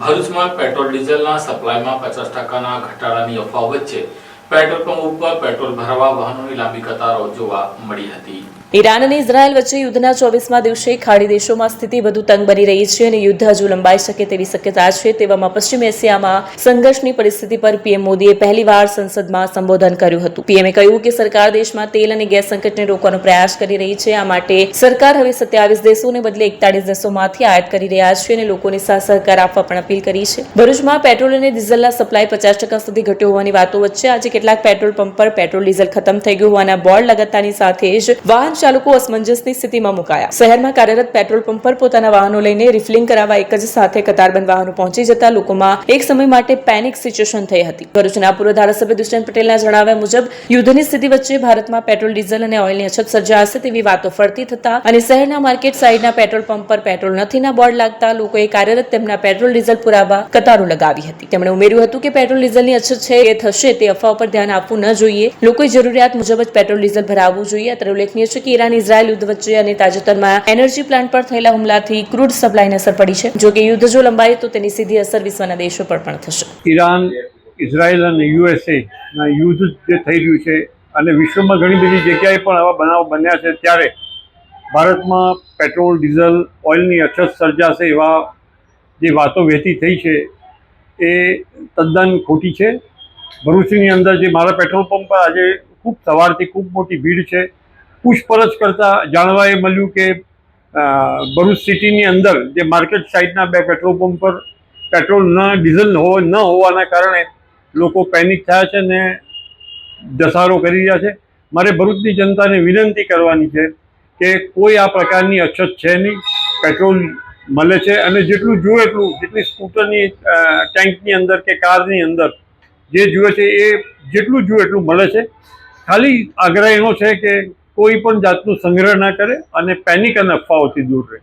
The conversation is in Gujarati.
ભરૂચમાં પેટ્રોલ ડીઝલના સપ્લાયમાં 50% ઘટાડાની અફવા વચ્ચે પેટ્રોલ પંપ ઉપર પેટ્રોલ ભરવા વાહનોની લાંબી કતારો જોવા મળી હતી। ઈરાન અને ઇઝરાયલ વચ્ચે યુદ્ધના 24મા દિવસે ખાડી દેશોમાં સ્થિતિ વધુ તંગ બની રહી છે અને યુદ્ધ હજુ લંબાઈ શકે તેવી શક્યતા છે। તેવામાં પશ્ચિમ એશિયામાં સંઘર્ષની પરિસ્થિતિ પર પીએમ મોદીએ પહેલીવાર સંસદમાં સંબોધન કર્યું હતું। પીએમએ કહ્યું કે સરકાર દેશમાં તેલ અને ગેસ સંકટને રોકવાનો પ્રયાસ કરી રહી છે। આ માટે સરકાર હવે 27 દેશોને બદલે 41 દેશોમાંથી આયાત કરી રહ્યા છે અને લોકોને સાથ સહકાર આપવા પણ અપીલ કરી છે। ભરૂચમાં પેટ્રોલ અને ડીઝલના સપ્લાય 50% સુધી ઘટ્યો હોવાની વાતો વચ્ચે આજે કેટલાક પેટ્રોલ પંપ પર પેટ્રોલ ડીઝલ ખતમ થઈ ગયું હોવાના બોર્ડ લગાડતાની સાથે જ વાહન ચાલકો અસમંજસની સ્થિતિમાં મુકાયા। શહેરમાં કાર્યરત પેટ્રોલ પંપ પર પોતાના વાહનો લઈને રિફિલિંગ કરાવવા એક જ સાથે કતારબંધ વાહનો પહોંચી જતા લોકોમાં એક સમય માટે પેનિક સિચ્યુએશન થઈ હતી। ભરૂચના પૂર્વ ધારાસભ્ય દુષ્યંત પટેલના જણાવ્યા મુજબ યુદ્ધની સ્થિતિ વચ્ચે ભારતમાં પેટ્રોલ ડીઝલ અને ઓઇલની અછત સર્જાશે તેવી વાતો ફરતી થતા અને શહેરના માર્કેટ સાઇડના પેટ્રોલ પંપ પર પેટ્રોલ નથીના બોર્ડ લાગતા લોકોએ કાર્યરત તેમના પેટ્રોલ ડીઝલ પુરાવા કતારો લગાવી હતી। તેમણે ઉમેર્યું હતું કે પેટ્રોલ ડીઝલની અછત છે એ થશે તે અફવા પર ધ્યાન આપવું ન જોઈએ। લોકોએ જરૂરિયાત મુજબ જ પેટ્રોલ ડીઝલ ભરાવવું જોઈએ। અત્રે ઉલ્લેખનીય છે કે ઈરાન ઇઝરાયલ યુદ્ધ વચ્ચે અને તાજેતરમાં એનર્જી પ્લાન્ટ પર થયેલા હુમલાથી ક્રૂડ સપ્લાયને અસર પડી છે। જો કે યુદ્ધ જો લંબાય તો તેની સીધી અસર વિશ્વના દેશો પર પણ થશે। ઈરાન, ઇઝરાયલ અને યુએસએ ના યુદ્ધ જે થઈ રહ્યું છે અને વિશ્વમાં ઘણી બધી જગ્યાએ પણ આવા બનાવ બન્યા છે, ત્યારે ભારતમાં પેટ્રોલ, ડીઝલ, ઓઇલની અછત સર્જાશે એવા જે વાતો વહેતી થઈ છે એ તદ્દન ખોટી છે। ભરૂચની અંદર જે મારા પેટ્રોલ પંપ પર આજે સવારથી ખૂબ મોટી ભીડ છે। પૂછપરછ કરતાં જાણવા એ મળ્યું કે ભરૂચ સિટીની અંદર જે માર્કેટ સાઇડના 2 પેટ્રોલ પંપ પર પેટ્રોલ ડીઝલ ન હોવાના કારણે લોકો પેનિક થયા છે ને ધસારો કરી રહ્યા છે। મારે ભરૂચની જનતાને વિનંતી કરવાની છે કે કોઈ આ પ્રકારની અછત છે નહીં, પેટ્રોલ મળે છે અને જેટલું જોઈએ એટલું, જેટલી સ્કૂટરની ટેન્કની અંદર કે કારની અંદર જે જોઈએ છે એ જેટલું જોઈએ એટલું મળે છે। ખાલી આગ્રહ એનો છે કે કોઈ પણ જાતનું સંગ્રહ ના કરે અને પેનિક અને અફવાઓથી દૂર રહે।